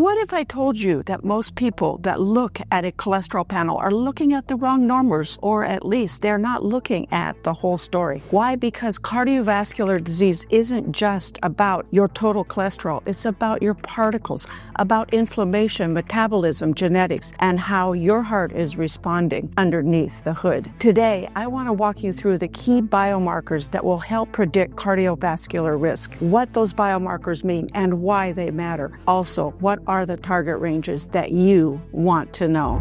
What if I told you that most people that look at a cholesterol panel are looking at the wrong numbers, or at least they're not looking at the whole story? Why? Because cardiovascular disease isn't just about your total cholesterol. It's about your particles, about inflammation, metabolism, genetics, and how your heart is responding underneath the hood. Today, I want to walk you through the key biomarkers that will help predict cardiovascular risk, what those biomarkers mean, and why they matter. Also, what are the target ranges that you want to know?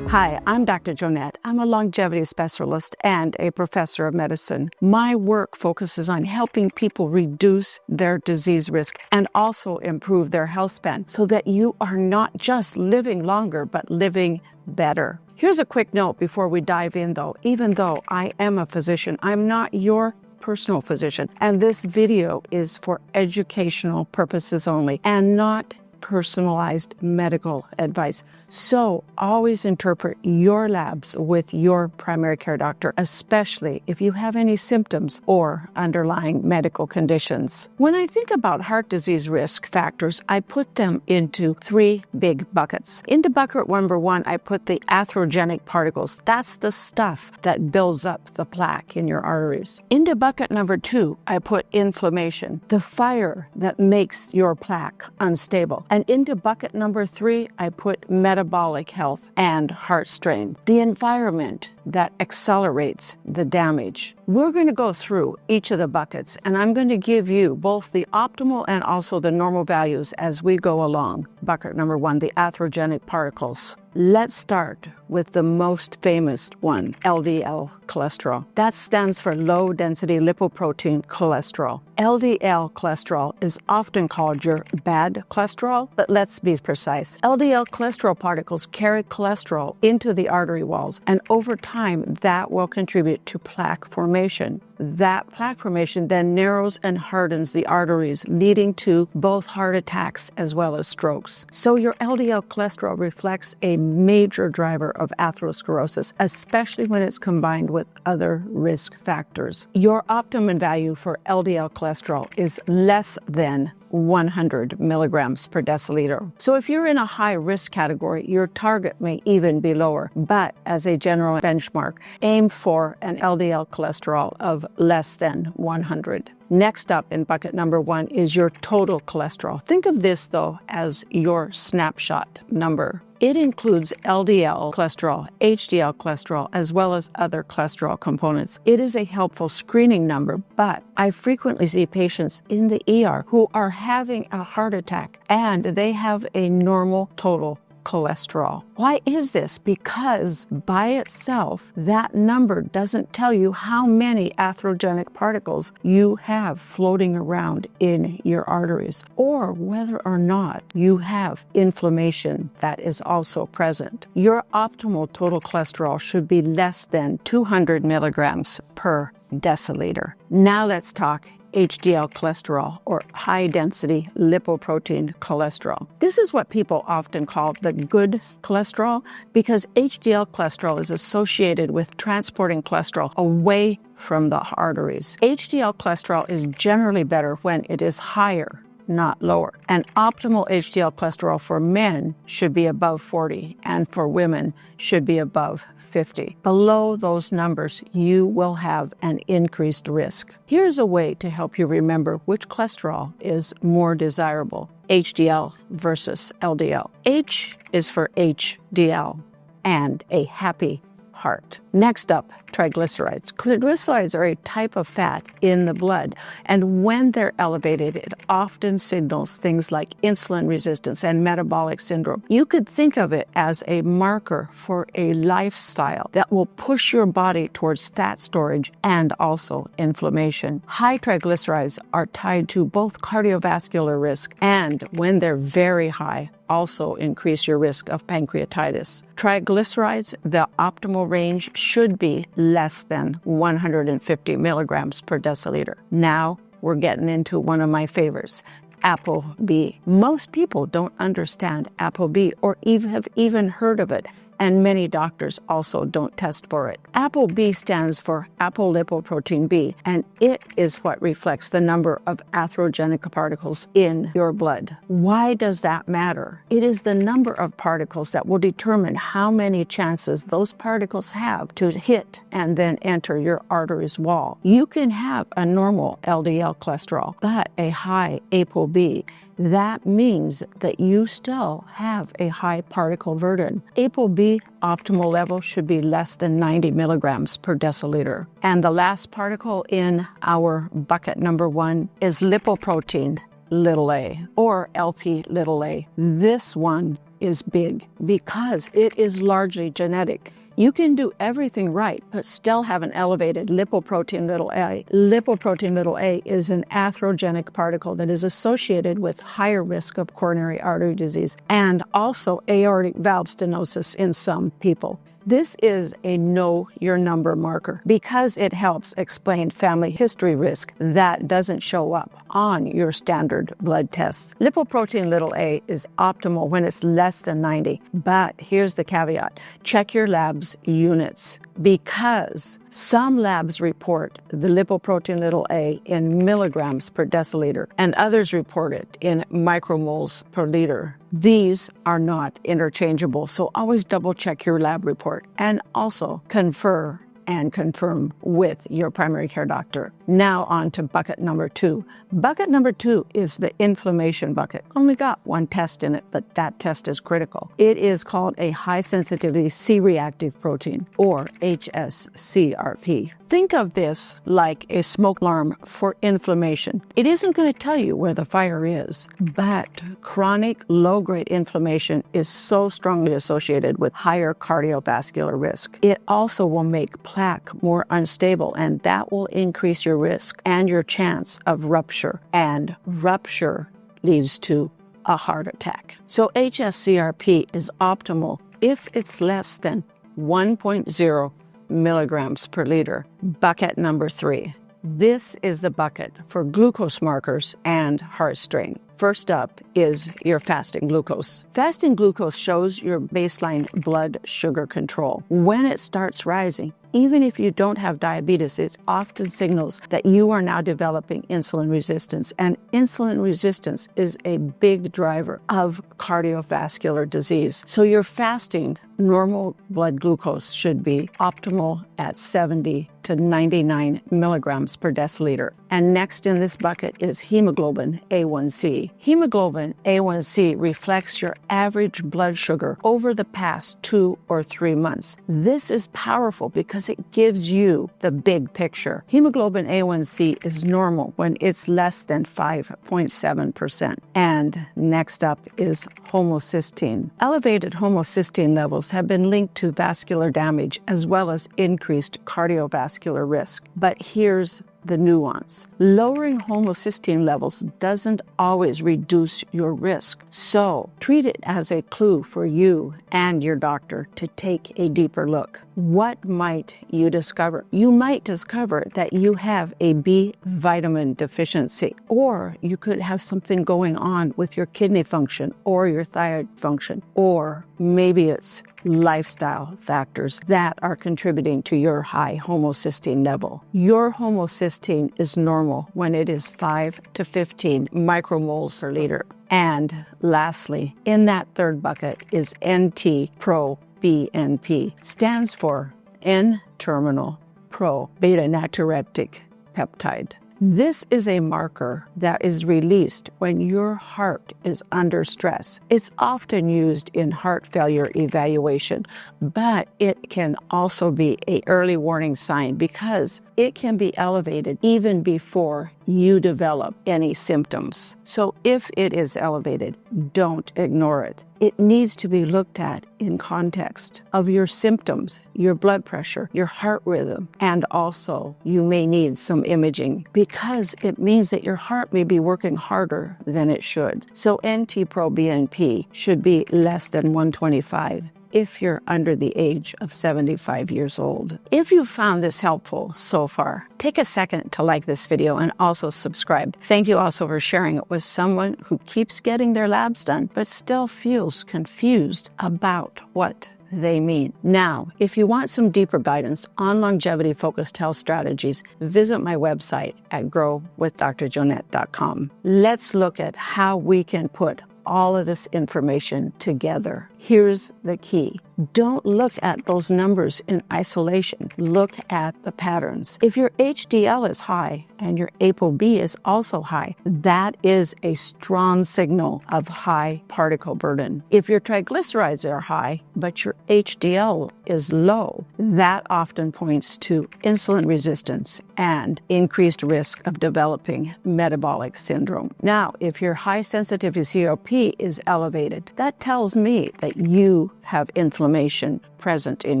Hi, I'm Dr. Joanette. I'm a longevity specialist and a professor of medicine. My work focuses on helping people reduce their disease risk and also improve their health span so that you are not just living longer, but living better. Here's a quick note before we dive in though. Even though I am a physician, I'm not your personal physician, and this video is for educational purposes only and not personalized medical advice. So always interpret your labs with your primary care doctor, especially if you have any symptoms or underlying medical conditions. When I think about heart disease risk factors, I put them into three big buckets. Into bucket number one, I put the atherogenic particles. That's the stuff that builds up the plaque in your arteries. Into bucket number two, I put inflammation, the fire that makes your plaque unstable. And into bucket number three, I put metabolic health and heart strain, the environment that accelerates the damage. We're going to go through each of the buckets, and I'm going to give you both the optimal and also the normal values as we go along. Bucket number one, the atherogenic particles. Let's start with the most famous one, LDL cholesterol. That stands for low density lipoprotein cholesterol. LDL cholesterol is often called your bad cholesterol, but let's be precise. LDL cholesterol particles carry cholesterol into the artery walls, and over time that will contribute to plaque formation. That plaque formation then narrows and hardens the arteries, leading to both heart attacks as well as strokes. So your LDL cholesterol reflects a major driver of atherosclerosis, especially when it's combined with other risk factors. Your optimum value for LDL cholesterol is less than 100 milligrams per deciliter. So if you're in a high risk category, your target may even be lower. But as a general benchmark, aim for an LDL cholesterol of less than 100. Next up in bucket number one is your total cholesterol. Think of this though as your snapshot number. It includes LDL cholesterol, HDL cholesterol, as well as other cholesterol components. It is a helpful screening number, but I frequently see patients in the ER who are having a heart attack and they have a normal total cholesterol. Why is this? Because by itself, that number doesn't tell you how many atherogenic particles you have floating around in your arteries, or whether or not you have inflammation that is also present. Your optimal total cholesterol should be less than 200 milligrams per deciliter. Now let's talk HDL cholesterol, or high-density lipoprotein cholesterol. This is what people often call the good cholesterol because HDL cholesterol is associated with transporting cholesterol away from the arteries. HDL cholesterol is generally better when it is higher, not lower. And optimal HDL cholesterol for men should be above 40, and for women should be above 50. Below those numbers, you will have an increased risk. Here's a way to help you remember which cholesterol is more desirable, HDL versus LDL. H is for HDL and a happy heart. Next up, triglycerides. Triglycerides are a type of fat in the blood, and when they're elevated, it often signals things like insulin resistance and metabolic syndrome. You could think of it as a marker for a lifestyle that will push your body towards fat storage and also inflammation. High triglycerides are tied to both cardiovascular risk and, when they're very high, also increase your risk of pancreatitis. Triglycerides, the optimal range should be less than 150 milligrams per deciliter. Now we're getting into one of my favorites, ApoB. Most people don't understand ApoB or have even heard of it. and many doctors also don't test for it. ApoB stands for apolipoprotein B, and it is what reflects the number of atherogenic particles in your blood. Why does that matter? It is the number of particles that will determine how many chances those particles have to hit and then enter your artery's wall. You can have a normal LDL cholesterol, but a high ApoB. That means that you still have a high particle burden. ApoB optimal level should be less than 90 milligrams per deciliter. And the last particle in our bucket number 1 is lipoprotein little a, or LP little a. This one is big because it is largely genetic. You can do everything right, but still have an elevated lipoprotein little a. Lipoprotein little a is an atherogenic particle that is associated with higher risk of coronary artery disease and also aortic valve stenosis in some people. This is a know your number marker because it helps explain family history risk that doesn't show up on your standard blood tests. Lipoprotein little a is optimal when it's less than 90, but here's the caveat. Check your lab's units because some labs report the lipoprotein little a in milligrams per deciliter and others report it in micromoles per liter. These are not interchangeable, so always double check your lab report and also confer and confirm with your primary care doctor. Now on to bucket number 2. Bucket number 2 is the inflammation bucket. Only got one test in it, but that test is critical. It is called a high sensitivity C-reactive protein, or HSCRP. Think of this like a smoke alarm for inflammation. It isn't going to tell you where the fire is, but chronic low-grade inflammation is so strongly associated with higher cardiovascular risk. It also will make plaque more unstable, and that will increase your risk and your chance of rupture. And rupture leads to a heart attack. So HSCRP is optimal if it's less than 1.0 milligrams per liter. Bucket number 3. This is the bucket for glucose markers and heart strain. First up is your fasting glucose. Fasting glucose shows your baseline blood sugar control. When it starts rising, even if you don't have diabetes, it often signals that you are now developing insulin resistance. And insulin resistance is a big driver of cardiovascular disease. So your fasting normal blood glucose should be optimal at 70 to 99 milligrams per deciliter. And next in this bucket is hemoglobin A1C. Hemoglobin A1C reflects your average blood sugar over the past 2 or 3 months. This is powerful because it gives you the big picture. Hemoglobin A1C is normal when it's less than 5.7%. And next up is homocysteine. Elevated homocysteine levels have been linked to vascular damage as well as increased cardiovascular risk. But here's the nuance. Lowering homocysteine levels doesn't always reduce your risk. So treat it as a clue for you and your doctor to take a deeper look. What might you discover? You might discover that you have a B vitamin deficiency, or you could have something going on with your kidney function or your thyroid function, or maybe it's lifestyle factors that are contributing to your high homocysteine level. Your homocysteine is normal when it is 5 to 15 micromoles per liter. And lastly, in that third bucket is NT-proBNP. Stands for N-terminal pro-beta-natriuretic peptide. This is a marker that is released when your heart is under stress. It's often used in heart failure evaluation, but it can also be an early warning sign because it can be elevated even before you develop any symptoms. So if it is elevated, don't ignore it. It needs to be looked at in context of your symptoms, your blood pressure, your heart rhythm, and also you may need some imaging because it means that your heart may be working harder than it should. So NT-proBNP should be less than 125 if you're under the age of 75 years old. If you found this helpful so far, take a second to like this video and also subscribe. Thank you also for sharing it with someone who keeps getting their labs done but still feels confused about what they mean. Now, if you want some deeper guidance on longevity-focused health strategies, visit my website at growwithdrjoanette.com. Let's look at how we can put all of this information together. Here's the key. Don't look at those numbers in isolation. Look at the patterns. If your HDL is high and your ApoB is also high, that is a strong signal of high particle burden. If your triglycerides are high, but your HDL is low, that often points to insulin resistance and increased risk of developing metabolic syndrome. Now, if your high sensitivity CRP is elevated, that tells me that you have inflammation present in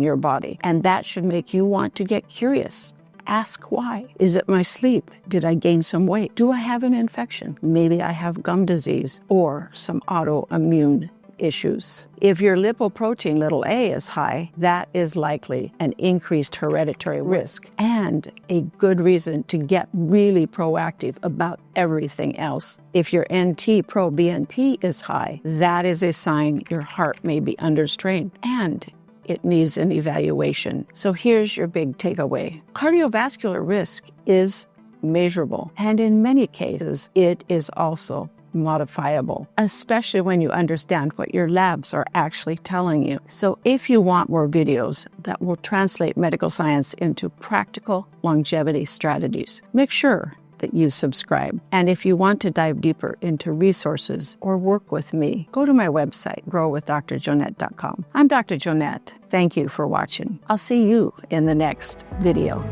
your body, and that should make you want to get curious. Ask why. Is it my sleep? Did I gain some weight? Do I have an infection? Maybe I have gum disease or some autoimmune issues. If your lipoprotein (a) is high, that is likely an increased hereditary risk and a good reason to get really proactive about everything else. If your NT-proBNP is high, that is a sign your heart may be under strain and it needs an evaluation. So here's your big takeaway. Cardiovascular risk is measurable, and in many cases, it is also modifiable, especially when you understand what your labs are actually telling you. So if you want more videos that will translate medical science into practical longevity strategies, make sure that you subscribe. And if you want to dive deeper into resources or work with me, go to my website, growwithdrjoanette.com. I'm Dr. Joanette. Thank you for watching. I'll see you in the next video.